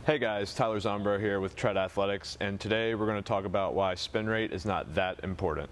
Hey guys, Tyler Zombro here with Tread Athletics, and today we're going to talk about why spin rate is not that important.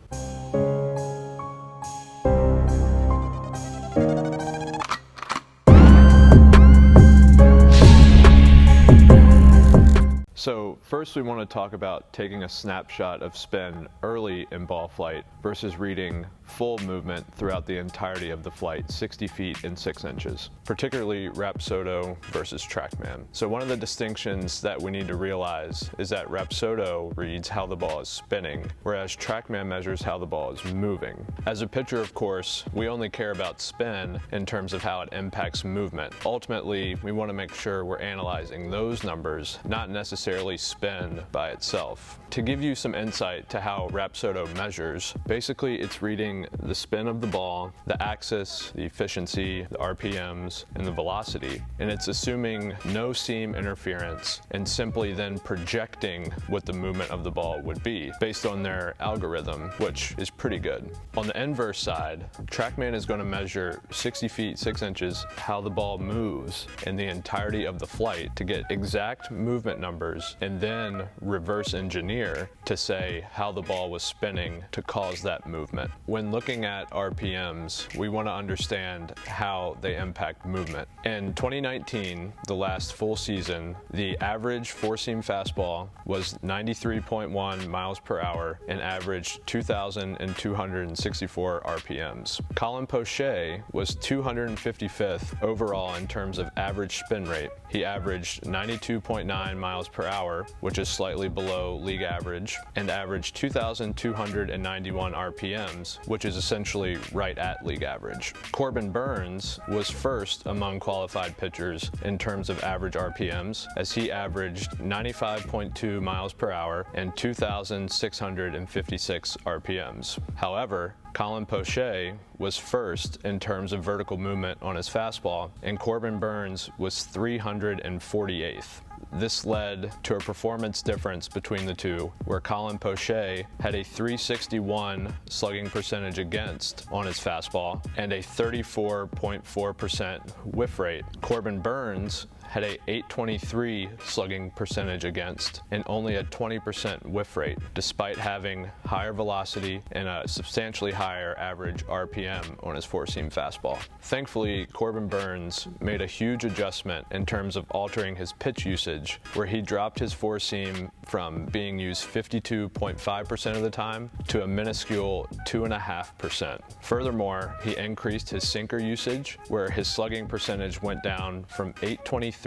So first we want to talk about taking a snapshot of spin early in ball flight versus reading full movement throughout the entirety of the flight, 60 feet and 6 inches, particularly Rapsodo versus Trackman. So one of the distinctions that we need to realize is that Rapsodo reads how the ball is spinning, whereas Trackman measures how the ball is moving. As a pitcher, of course, we only care about spin in terms of how it impacts movement. Ultimately, we want to make sure we're analyzing those numbers, not necessarily spin by itself. To give you some insight to how Rapsodo measures, basically it's reading the spin of the ball, the axis, the efficiency, the RPMs, and the velocity, and it's assuming no seam interference and simply then projecting what the movement of the ball would be based on their algorithm, which is pretty good. On the inverse side, Trackman is going to measure 60 feet 6 inches how the ball moves in the entirety of the flight to get exact movement numbers and then reverse engineer to say how the ball was spinning to cause that movement. When looking at RPMs, we want to understand how they impact movement. In 2019, the last full season, the average four-seam fastball was 93.1 miles per hour and averaged 2,264 RPMs. Colin Poche was 255th overall in terms of average spin rate. He averaged 92.9 miles per hour, which is slightly below league average, and averaged 2,291 RPMs, which is essentially right at league average. Corbin Burns was first among qualified pitchers in terms of average RPMs, as he averaged 95.2 miles per hour and 2,656 RPMs. However, Colin Poche was first in terms of vertical movement on his fastball, and Corbin Burns was 348th. This led to a performance difference between the two, where Colin Poche had a 361 slugging percentage against on his fastball and a 34.4% whiff rate. Corbin Burns had a 823 slugging percentage against and only a 20% whiff rate, despite having higher velocity and a substantially higher average RPM on his four-seam fastball. Thankfully, Corbin Burns made a huge adjustment in terms of altering his pitch usage, where he dropped his four-seam from being used 52.5% of the time to a minuscule 2.5%. Furthermore, he increased his sinker usage, where his slugging percentage went down from 823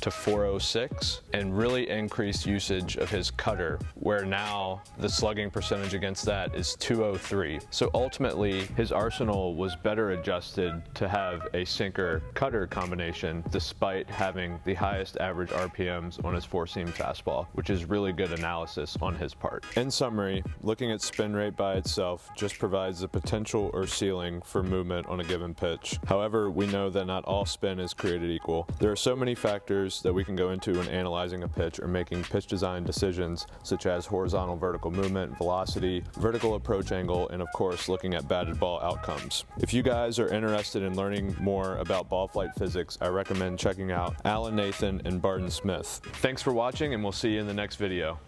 to 406, and really increased usage of his cutter, where now the slugging percentage against that is 203. So ultimately, his arsenal was better adjusted to have a sinker-cutter combination despite having the highest average RPMs on his four-seam fastball, which is really good analysis on his part. In summary, looking at spin rate by itself just provides the potential or ceiling for movement on a given pitch. However, we know that not all spin is created equal. There are so many factors that we can go into when analyzing a pitch or making pitch design decisions, such as horizontal vertical movement, velocity, vertical approach angle, and of course looking at batted ball outcomes. If you guys are interested in learning more about ball flight physics, I recommend checking out Alan Nathan and Barton Smith. Thanks for watching, and we'll see you in the next video.